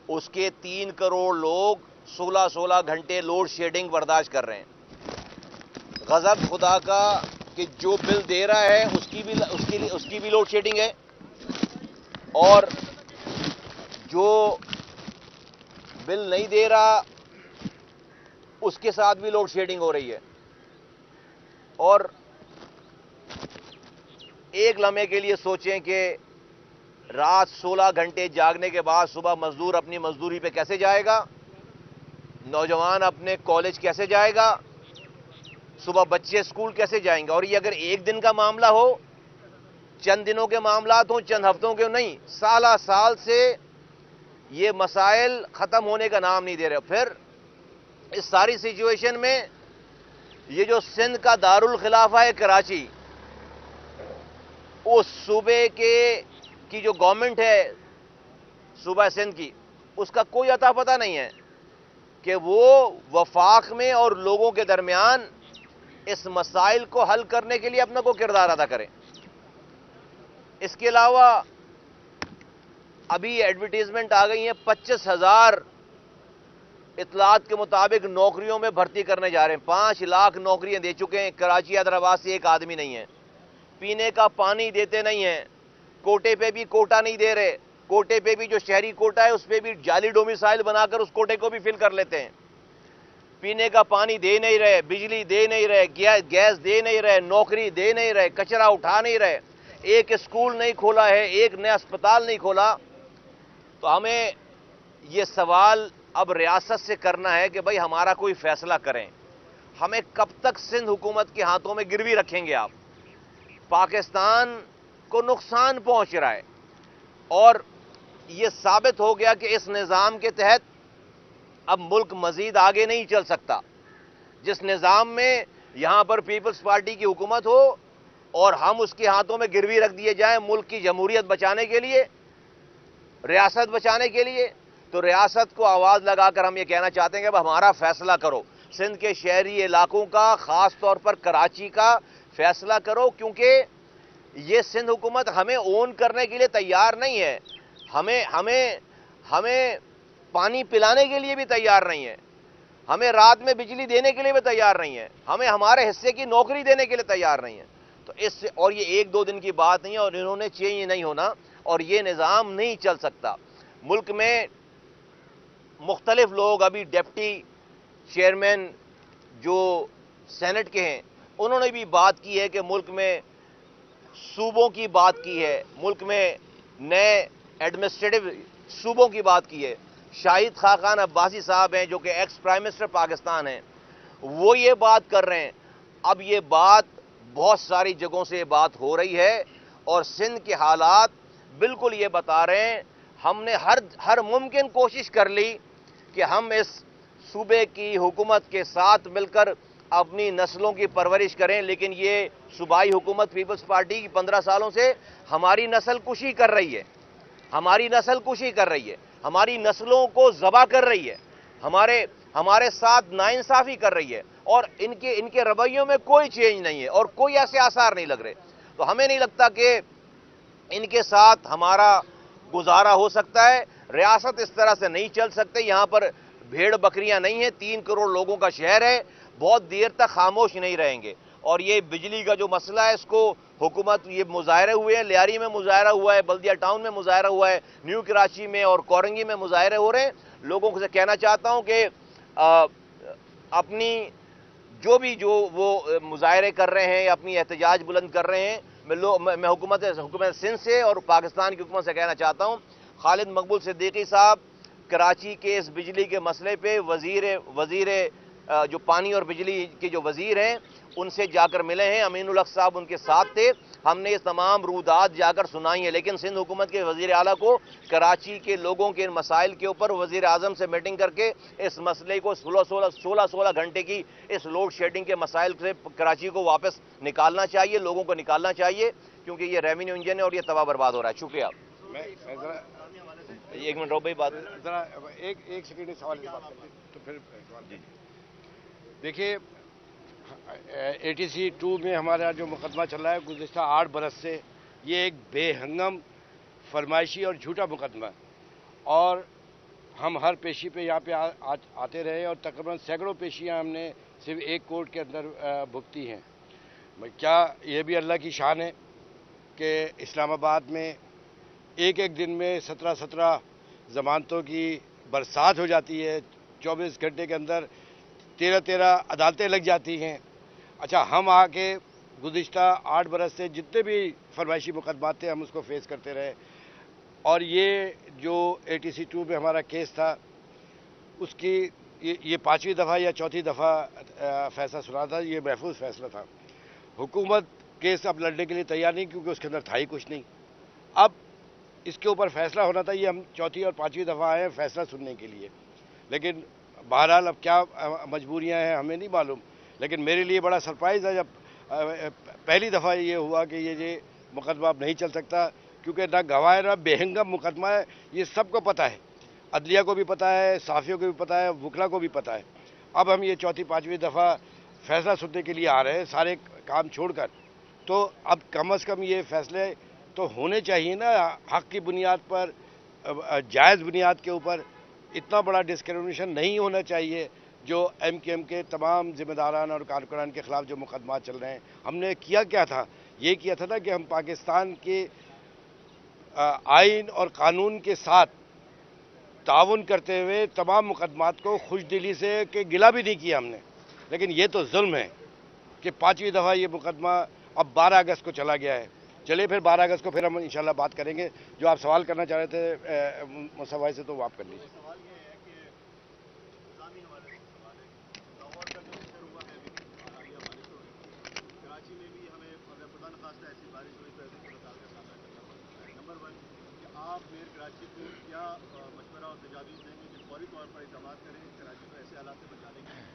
اس کے 3 کروڑ لوگ 16 گھنٹے لوڈ شیڈنگ برداشت کر رہے ہیں۔ غضب خدا کا کہ جو بل دے رہا ہے اس کی بھی لوڈ شیڈنگ ہے، اور جو بل نہیں دے رہا اس کے ساتھ بھی لوڈ شیڈنگ ہو رہی ہے۔ اور ایک لمحے کے لیے سوچیں کہ رات 16 گھنٹے جاگنے کے بعد صبح مزدور اپنی مزدوری پہ کیسے جائے گا، نوجوان اپنے کالج کیسے جائے گا، صبح بچے اسکول کیسے جائیں گے۔ اور یہ اگر ایک دن کا معاملہ ہو، چند دنوں کے معاملات ہوں، چند ہفتوں کے نہیں، سالہ سال سے یہ مسائل ختم ہونے کا نام نہیں دے رہے۔ پھر اس ساری سچویشن میں یہ جو سندھ کا دارالخلافہ ہے کراچی، اس صوبے کی جو گورنمنٹ ہے صوبہ سندھ کی، اس کا کوئی اتا پتہ نہیں ہے کہ وہ وفاق میں اور لوگوں کے درمیان اس مسائل کو حل کرنے کے لیے اپنا کو کردار ادا کرے۔ اس کے علاوہ ابھی ایڈورٹیزمنٹ آ گئی ہیں، 25,000 اطلاعات کے مطابق نوکریوں میں بھرتی کرنے جا رہے ہیں۔ 5 لاکھ نوکریاں دے چکے ہیں۔ کراچی حیدرآباد سے ایک آدمی نہیں ہے۔ پینے کا پانی دیتے نہیں ہیں، کوٹے پہ بھی کوٹا نہیں دے رہے، کوٹے پہ بھی جو شہری کوٹا ہے اس پہ بھی جعلی ڈومیسائل بنا کر اس کوٹے کو بھی فل کر لیتے ہیں۔ پینے کا پانی دے نہیں رہے، بجلی دے نہیں رہے، گیس دے نہیں رہے، نوکری دے نہیں رہے، کچرا اٹھا نہیں رہے، ایک اسکول نہیں کھولا ہے، ایک نیا اسپتال نہیں کھولا۔ تو ہمیں یہ سوال اب ریاست سے کرنا ہے کہ بھائی ہمارا کوئی فیصلہ کریں۔ ہمیں کب تک سندھ حکومت کے ہاتھوں میں گروی رکھیں گے آپ؟ پاکستان کو نقصان پہنچ رہا ہے، اور یہ ثابت ہو گیا کہ اس نظام کے تحت اب ملک مزید آگے نہیں چل سکتا۔ جس نظام میں یہاں پر پیپلز پارٹی کی حکومت ہو اور ہم اس کے ہاتھوں میں گروی رکھ دیے جائیں ملک کی جمہوریت بچانے کے لیے، ریاست بچانے کے لیے، تو ریاست کو آواز لگا کر ہم یہ کہنا چاہتے ہیں کہ اب ہمارا فیصلہ کرو، سندھ کے شہری علاقوں کا، خاص طور پر کراچی کا فیصلہ کرو، کیونکہ یہ سندھ حکومت ہمیں اون کرنے کے لیے تیار نہیں ہے، ہمیں پانی پلانے کے لیے بھی تیار نہیں ہے، ہمیں رات میں بجلی دینے کے لیے بھی تیار نہیں ہے، ہمیں ہمارے حصے کی نوکری دینے کے لیے تیار نہیں ہے۔ تو اور یہ 1-2 دن کی بات نہیں ہے، اور انہوں نے چینج نہیں ہونا، اور یہ نظام نہیں چل سکتا۔ ملک میں مختلف لوگ، ابھی ڈپٹی چیئرمین جو سینٹ کے ہیں انہوں نے بھی بات کی ہے کہ ملک میں صوبوں کی بات کی ہے، ملک میں نئے ایڈمنسٹریٹو صوبوں کی بات کی ہے۔ شاہد خاقان عباسی صاحب ہیں جو کہ ایکس پرائم منسٹر پاکستان ہیں، وہ یہ بات کر رہے ہیں۔ اب یہ بات بہت ساری جگہوں سے یہ بات ہو رہی ہے، اور سندھ کے حالات بالکل یہ بتا رہے ہیں۔ ہم نے ہر ممکن کوشش کر لی کہ ہم اس صوبے کی حکومت کے ساتھ مل کر اپنی نسلوں کی پرورش کریں، لیکن یہ صوبائی حکومت پیپلز پارٹی کی 15 سالوں سے ہماری نسل کشی کر رہی ہے، ہماری نسلوں کو ذبح کر رہی ہے، ہمارے ساتھ ناانصافی کر رہی ہے، اور ان کے رویوں میں کوئی چینج نہیں ہے اور کوئی ایسے آثار نہیں لگ رہے۔ تو ہمیں نہیں لگتا کہ ان کے ساتھ ہمارا گزارا ہو سکتا ہے۔ ریاست اس طرح سے نہیں چل سکتے، یہاں پر بھیڑ بکریاں نہیں ہیں، 3 کروڑ لوگوں کا شہر ہے، بہت دیر تک خاموش نہیں رہیں گے۔ اور یہ بجلی کا جو مسئلہ ہے اس کو حکومت، یہ مظاہرے ہوئے ہیں، لیاری میں مظاہرہ ہوا ہے، بلدیہ ٹاؤن میں مظاہرہ ہوا ہے، نیو کراچی میں اور کورنگی میں مظاہرے ہو رہے ہیں۔ لوگوں سے کہنا چاہتا ہوں کہ اپنی جو وہ مظاہرے کر رہے ہیں، اپنی احتجاج بلند کر رہے ہیں، میں حکومت سندھ سے اور پاکستان کی حکومت سے کہنا چاہتا ہوں، خالد مقبول صدیقی صاحب کراچی کے اس بجلی کے مسئلے پہ وزیر جو پانی اور بجلی کے جو وزیر ہیں ان سے جا کر ملے ہیں، امین الحق صاحب ان کے ساتھ تھے، ہم نے یہ تمام رودات جا کر سنائی ہیں، لیکن سندھ حکومت کے وزیر اعلیٰ کو کراچی کے لوگوں کے مسائل کے اوپر وزیر اعظم سے میٹنگ کر کے اس مسئلے کو 16 گھنٹے کی اس لوڈ شیڈنگ کے مسائل سے کراچی کو واپس نکالنا چاہیے، لوگوں کو نکالنا چاہیے، کیونکہ یہ ریونیو انجن ہے اور یہ تباہ برباد ہو رہا ہے۔ شکریہ۔ ایک منٹ رو بھائی، بات ذرا ایک سیکنڈ سوال کی بات کرتے ہیں تو پھر دیکھیے ATC 2 میں ہمارا جو مقدمہ چل رہا ہے گزشتہ 8 برس سے، یہ ایک بے ہنگم فرمائشی اور جھوٹا مقدمہ ہے، اور हम हर पेशी पे यहाँ पे आते रहे और तकरीबन सैकड़ों पेशियाँ हमने सिर्फ एक कोर्ट के अंदर भुगती हैं। क्या ये भी अल्लाह की शान है कि इस्लामाबाद में एक एक दिन में 17 जमानतों की बरसात हो जाती है, 24 घंटे के अंदर 13 अदालतें लग जाती हैं। अच्छा, हम आके गुज़िश्ता 8 बरस से जितने भी फरमाइशी मुकदमात थे हम उसको फेस करते रहे, और ये जो ATC 2 में हमारा केस था उसकी ये 5वीं दफ़ा या चौथी दफ़ा फैसला सुना था। ये महफूज फैसला था। हुकूमत केस अब लड़ने के लिए तैयार नहीं, क्योंकि उसके अंदर था ही कुछ नहीं। अब इसके ऊपर फैसला होना था, ये हम चौथी और 5वीं दफ़ा आए हैं फैसला सुनने के लिए। लेकिन बहरहाल अब क्या मजबूरियां हैं हमें नहीं मालूम, लेकिन मेरे लिए बड़ा सरप्राइज़ है जब पहली दफ़ा ये हुआ कि ये मुकदमा अब नहीं चल सकता, क्योंकि ना गवाह है ना बेहंगम मुकदमा है। ये सबको पता है, अदलिया को भी पता है, साफियों को भी पता है, वकला को भी पता है। अब हम ये चौथी 5वीं दफ़ा फैसला सुनने के लिए आ रहे हैं सारे काम छोड़कर, तो अब कम अज़ कम ये फैसले तो होने चाहिए ना हक़ की बुनियाद पर, जायज़ बुनियाद के ऊपर। इतना बड़ा डिस्क्रिमिनेशन नहीं होना चाहिए जो MKM के तमाम ज़िम्मेदारान और कारकुनान के ख़िलाफ़ जो मुकदमा चल रहे हैं। हमने किया क्या था, ये किया था ना कि हम पाकिस्तान के आइन और कानून के साथ ताउन करते हुए तमाम मुकदमात को खुशदिली से कि गिला भी नहीं किया हमने। लेकिन ये तो जुल्म है कि 5वीं दफ़ा ये मुकदमा अब 12 अगस्त को चला गया है। चलिए फिर 12 अगस्त को फिर हम इंशाल्लाह बात करेंगे। जो आप सवाल करना चाह रहे थे मुसफ़ भाई से, तो वो आप कर लीजिए। सवाल ये है कि इंतज़ामी हवाले से सवाल है कि लाहौर का जो जिक्र हुआ है अभी हालिया बारिशों में, कराची में भी हमें अगर खुदा न खास्ता ऐसी बारिश हुई तो ऐसी सूरत हाल का सामना करना पड़ सकता है। नंबर 1 कि आप मेयर कराची को क्या मशवरा और तजावीज़ देंगे कि फौरी तौर पर इक़दाम करें कराची को ऐसे हालात से बचाने के लिए।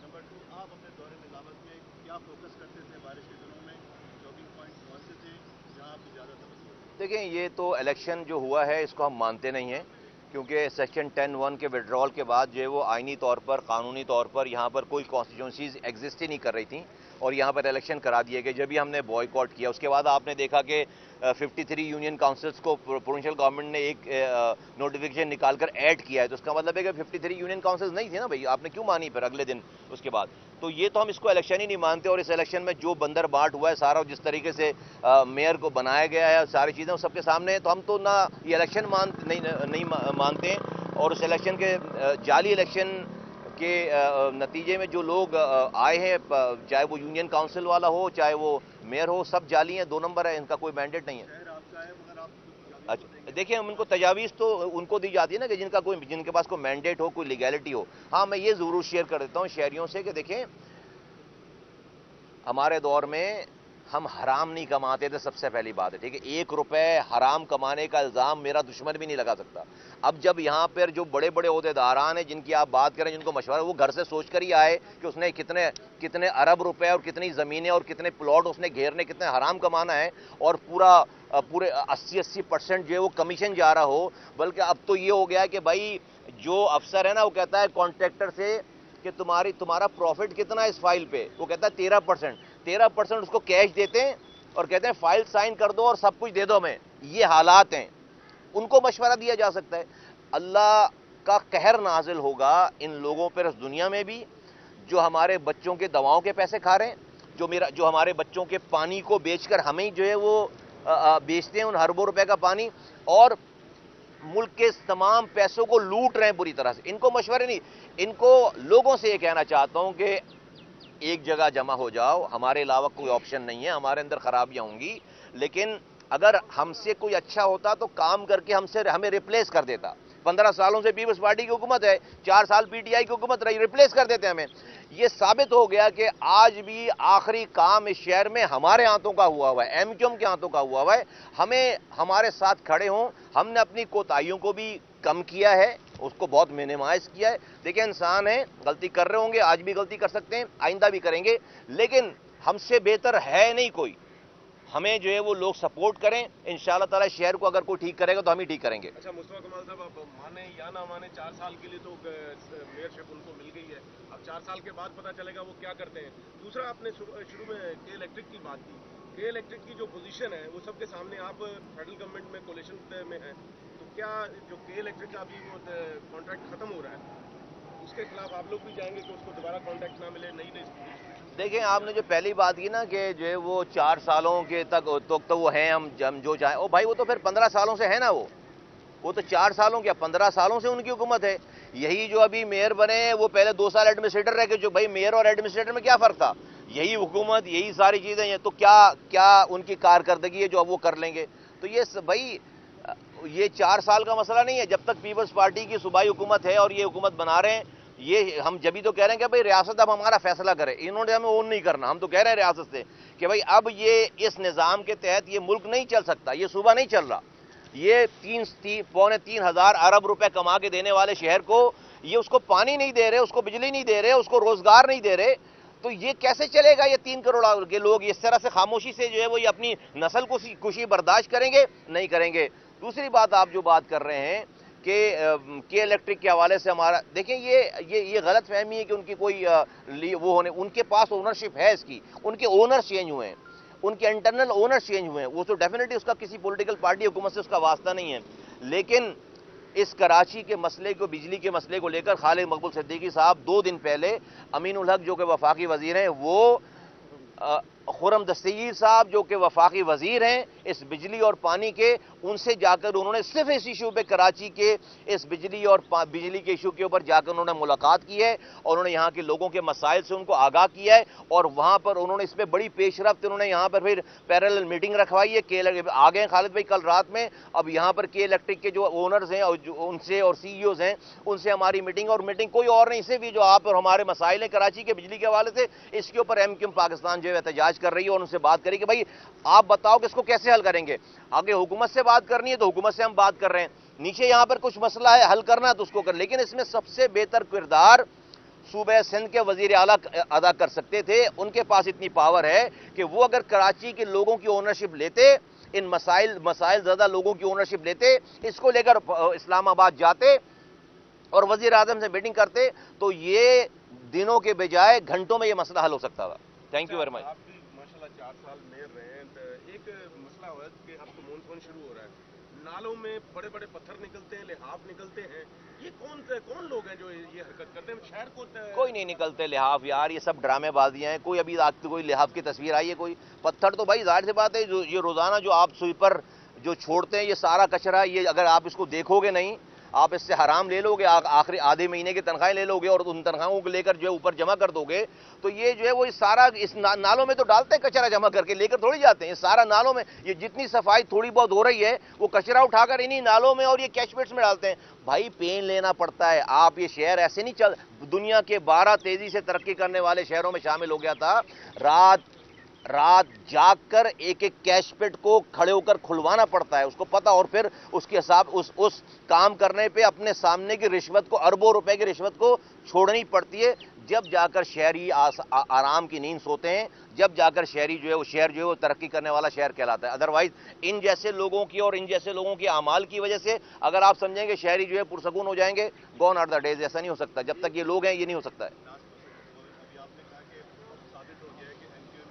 नंबर 2, आप अपने दौरे निज़ामत में क्या फोकस करते थे बारिश के दिनों में, जॉगिंग पॉइंट कौन से थे जहाँ आपकी ज़्यादा तवज्जो है? देखें, ये तो इलेक्शन जो हुआ है इसको हम मानते नहीं हैं, क्योंकि सेक्शन 10(1) के विड्रॉल के बाद जो है वो आइनी तौर पर, कानूनी तौर पर यहाँ पर कोई कॉन्स्टिट्यूंसीज एग्जिस्ट ही नहीं कर रही थी और यहाँ पर इलेक्शन करा दिए गए। जब भी हमने बॉयकॉट किया उसके बाद आपने देखा कि 53 यूनियन काउंसिल्स को प्रोविंशियल गवर्नमेंट ने एक नोटिफिकेशन निकालकर ऐड किया है, तो उसका मतलब है कि 53 यूनियन काउंसिल्स नहीं थी ना भाई, आपने क्यों मानी फिर अगले दिन उसके बाद? तो ये तो हम इसको इलेक्शन ही नहीं मानते। और इस इलेक्शन में जो बंदर बाट हुआ है सारा, जिस तरीके से मेयर को बनाया गया है, सारी चीज़ें सबके सामने हैं, तो हम तो ना ये इलेक्शन नहीं मानते हैं। और उस इलेक्शन के जाली इलेक्शन के नतीजे में जो लोग आए हैं, चाहे वो यूनियन काउंसिल वाला हो चाहे वो मेयर हो, सब जाली हैं, 2 नंबर है, इनका कोई मैंडेट नहीं है। शहर आपका है मगर आप अच्छा, देखिए, हम उनको तजावीज़ तो उनको दी जाती है ना कि जिनके पास कोई मैंडेट हो, कोई लीगैलिटी हो। हाँ, मैं ये ज़रूर शेयर कर देता हूँ शहरियों से कि देखें, हमारे दौर में हम हराम नहीं कमाते थे, सबसे पहली बात है, ठीक है। 1 रुपए हराम कमाने का इल्ज़ाम मेरा दुश्मन भी नहीं लगा सकता। अब जब यहाँ पर जो बड़े बड़े ओहदेदारान हैं जिनकी आप बात करें, जिनको मशवरा, वो घर से सोच कर ही आए कि उसने कितने अरब रुपए और कितनी ज़मीनें और कितने प्लॉट उसने घेरने, कितने हराम कमाना है, और पूरे 80% जो है वो कमीशन जा रहा हो। बल्कि अब तो ये हो गया है कि भाई जो अफसर है ना, वो कहता है कॉन्ट्रैक्टर से कि तुम्हारा प्रॉफिट कितना है इस फाइल पे, वो कहता है 13% उसको कैश देते हैं और कहते हैं फाइल साइन कर दो और सब कुछ दे दो हमें। ये हालात हैं, उनको मशवरा दिया जा सकता है। अल्लाह का कहर नाजिल होगा इन लोगों पर इस दुनिया में भी, जो हमारे बच्चों के दवाओं के पैसे खा रहे हैं, जो हमारे बच्चों के पानी को बेचकर हमें जो है वो बेचते हैं, उन अरबों रुपए का पानी, और मुल्क के तमाम पैसों को लूट रहे हैं बुरी तरह से। इनको मशवरे नहीं, इनको लोगों से ये कहना चाहता हूं कि एक जगह जमा हो जाओ, हमारे अलावा कोई ऑप्शन नहीं है। हमारे अंदर खराबियां होंगी, लेकिन अगर हमसे कोई अच्छा होता तो काम करके हमें रिप्लेस कर देता। 15 सालों से पीपल्स पार्टी की हुकूमत है, 4 साल PTI की हुकूमत रही, रिप्लेस कर देते हमें। ये साबित हो गया कि आज भी आखिरी काम इस शहर में हमारे हाथों का हुआ है, MQM के हाथों का हुआ है। हमें हमारे साथ खड़े हों। हमने अपनी कोताहियों को भी कम किया है, उसको बहुत मिनिमाइज किया है। देखिए, इंसान है, गलती कर रहे होंगे, आज भी गलती कर सकते हैं, आइंदा भी करेंगे, लेकिन हमसे बेहतर है नहीं कोई। हमें जो है वो लोग सपोर्ट करें, इंशाअल्लाह ताला शहर को अगर कोई ठीक करेगा तो हम ही ठीक करेंगे। अच्छा मुस्तफा कमाल साहब, आप माने या ना माने 4 साल के लिए तो मेयरशिप उनको मिल गई है। अब 4 साल के बाद पता चलेगा वो क्या करते हैं। दूसरा, आपने शुरू में के इलेक्ट्रिक की बात की। के इलेक्ट्रिक की जो पोजीशन है वो सबके सामने, आप फेडरल गवर्नमेंट में कोलिशन में हैं, तो क्या जो के इलेक्ट्रिक का अभी कॉन्ट्रैक्ट खत्म हो रहा है उसके खिलाफ आप लोग भी जाएंगे कि उसको दोबारा कॉन्ट्रैक्ट ना मिले, नई नई? देखें, आपने जो पहली बात की ना कि जो है वो 4 सालों के तक तो वो हैं, हम जो चाहें, ओ भाई वो तो फिर 15 सालों से है ना, वो तो 4 सालों क्या 15 सालों से उनकी हुकूमत है। यही जो अभी मेयर बने हैं वो पहले 2 साल एडमिनिस्ट्रेटर रह गए, जो भाई मेयर और एडमिनिस्ट्रेटर में क्या फर्क था, यही हुकूमत यही सारी चीजें हैं, तो क्या उनकी कारकर्दगी है जो अब वो कर लेंगे। तो ये भाई ये 4 साल का मसला नहीं है, जब तक पीपल्स पार्टी की सूबाई हुकूमत है और ये हुकूमत बना रहे हैं, ये हम जब भी तो कह रहे हैं कि भाई रियासत अब हमारा फैसला करे, इन्होंने हमें ओन नहीं करना। हम तो कह रहे हैं रियासत से कि भाई अब ये इस निज़ाम के तहत ये मुल्क नहीं चल सकता, ये सूबा नहीं चल रहा। ये 3.25 हज़ार अरब रुपए कमा के देने वाले शहर को ये उसको पानी नहीं दे रहे, उसको बिजली नहीं दे रहे, उसको रोजगार नहीं दे रहे, तो ये कैसे चलेगा? ये 3 करोड़ के लोग इस तरह से खामोशी से जो है वो ये अपनी नस्ल कुशी बर्दाश्त करेंगे? नहीं करेंगे। दूसरी बात, आप जो बात कर रहे हैं कि इलेक्ट्रिक के हवाले से हमारा, देखें ये गलत फहमी है कि उनकी कोई वो होने, उनके पास ओनरशिप है इसकी, उनके ओनर चेंज हुए हैं, उनके इंटरनल ओनर चेंज हुए हैं, वो तो डेफिनेटली उसका किसी पॉलिटिकल पार्टी हुकूमत से उसका वास्ता नहीं है। लेकिन इस कराची के मसले को, बिजली के मसले को लेकर खालिद मकबूल सिद्दीकी साहब 2 दिन पहले अमीनुल हक जो कि वफाकी वजीर हैं, वो खुर्रम दस्तगीर साहब जो कि वफाकी वजीर हैं इस बिजली और पानी के, उनसे जाकर उन्होंने सिर्फ इस इशू पे, कराची के इस बिजली और बिजली के इशू के ऊपर जाकर उन्होंने मुलाकात की है और उन्होंने यहाँ के लोगों के मसाइल से उनको आगाह किया है और वहाँ पर उन्होंने इस पर बड़ी पेशरफ्त, उन्होंने यहाँ पर फिर पैरेलल मीटिंग रखवाई है। आ गए खालिद भाई कल रात में, अब यहाँ पर के इलेक्ट्रिक के जो ओनर्स हैं और उनसे और CEOs हैं उनसे हमारी मीटिंग, और मीटिंग कोई और नहीं, सिर्फ जो आप और हमारे मसाइल हैं कराची के बिजली के हवाले से, इसके ऊपर MQM पाकिस्तान जो है एहतजाज कर रही है और उनसे बात करें कि भाई आप बताओ कि इसको कैसे हल करेंगे। आगे हुकूमत से बात करनी है तो हुकूमत से हम बात कर रहे हैं, नीचे यहां पर कुछ मसला है हल करना है तो उसको कर, लेकिन इसमें सबसे बेहतर किरदार सूबे सिंध के वजीर आला अदा कर सकते थे। उनके पास इतनी पावर है कि वो अगर कराची के लोगों की ओनरशिप लेते, इन मसाइल ज्यादा लोगों की ओनरशिप लेते, इसको लेकर इस्लामाबाद जाते और वजीर आजम से मीटिंग करते, तो ये दिनों के बजाय घंटों में ये मसला हल हो सकता था। Thank you very much. आप भी माशाल्लाह 4 साल मेयर रहे हैं, तो एक मसला हुआ कि अब तो मानसून शुरू हो रहा है, नालों में बड़े बड़े पत्थर निकलते हैं, लिहाफ निकलते हैं, ये कौन लोग हैं जो ये हरकत करते हैं? शहर को कोई नहीं निकलते लिहाफ यार, ये सब ड्रामेबाजियां हैं। कोई अभी आज कोई लिहाफ की तस्वीर आई है? कोई पत्थर तो भाई जाहिर सी बात है, जो ये रोजाना जो आप स्वीपर जो छोड़ते हैं, ये सारा कचरा, ये अगर आप इसको देखोगे नहीं, आप इससे हराम ले लोगे, आखिरी आधे महीने की तनख्वाहें ले लोगे और उन तनख्वाहों को लेकर जो है ऊपर जमा कर दोगे, तो ये जो है वो सारा इस नालों में तो डालते हैं कचरा, जमा करके लेकर थोड़ी जाते हैं। ये सारा नालों में, ये जितनी सफाई थोड़ी बहुत हो रही है वो कचरा उठाकर इन्हीं नालों में और ये कैचमेंट्स में डालते हैं। भाई पेन लेना पड़ता है। आप, ये शहर ऐसे नहीं चल, दुनिया के 12 तेजी से तरक्की करने वाले शहरों में शामिल हो गया था। रात जाग कर एक एक कैश पेट को खड़े होकर खुलवाना पड़ता है, उसको पता, और फिर उसके हिसाब उस काम करने पे अपने सामने की रिश्वत को, अरबों रुपए की रिश्वत को छोड़नी पड़ती है, जब जाकर शहरी आराम की नींद सोते हैं, जब जाकर शहरी जो है वो शहर जो है वो तरक्की करने वाला शहर कहलाता है। अदरवाइज इन जैसे लोगों की और इन जैसे लोगों के अमाल की वजह से अगर आप समझेंगे शहरी जो है पुरसकून हो जाएंगे, गॉन आर द डेज, ऐसा नहीं हो सकता। जब तक ये लोग हैं ये नहीं हो सकता है। अभी आपने कहा कि साबित हो गया है कि MQM